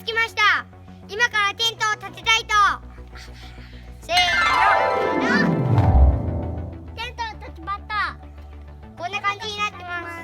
着きました。今からテントを立てたいと。せーの。テントを立ちまった。こんな感じになってます。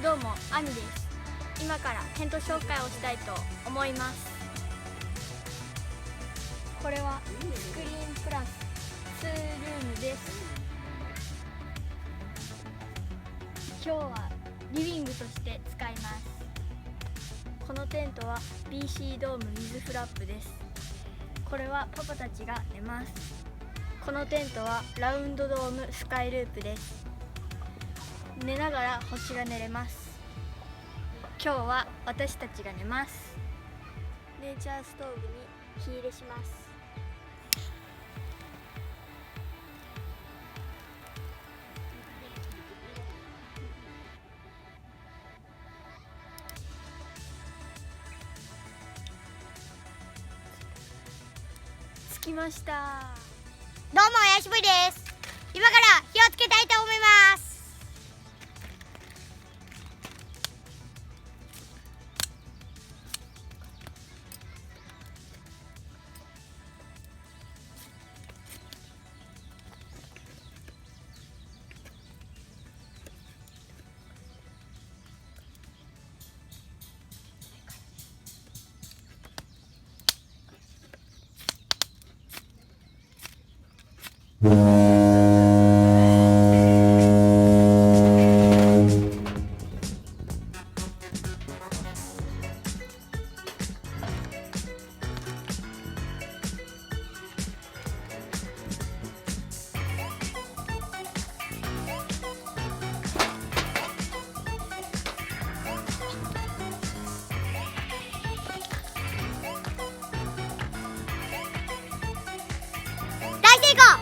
どうも、アミです。今からテント紹介をしたいと思います。これはスクリーンプラス2ルームです。今日はリビングとして使います。このテントは BC ドームウィズフラップです。これはパパたちが寝ます。このテントはラウンドドームスカイループです。寝ながら星が寝れます。今日は私たちが寝ます。ネイチャーストーブに火入れします。着きました。どうも、やしぶりです。今から火をつけたいと思います。大成功。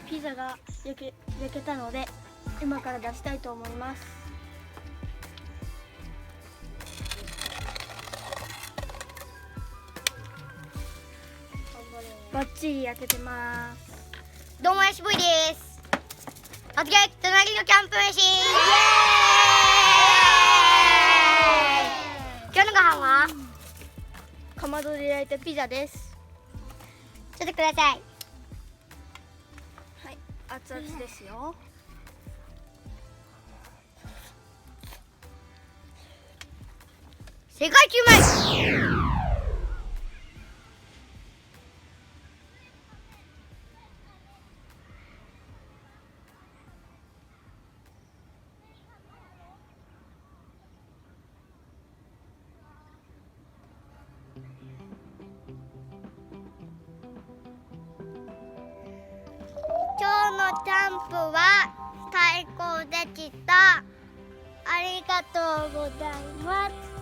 ピザが焼けたので今から出したいと思います。バッチリ焼けてます。どうも、やしぶりです。突撃隣のキャンプ飯。イエーイ。今日のご飯はかまどで焼いたピザです。ちょっとください。はい。熱々ですよ。世界一うまい。今日のキャンプは最高でした。ありがとうございます。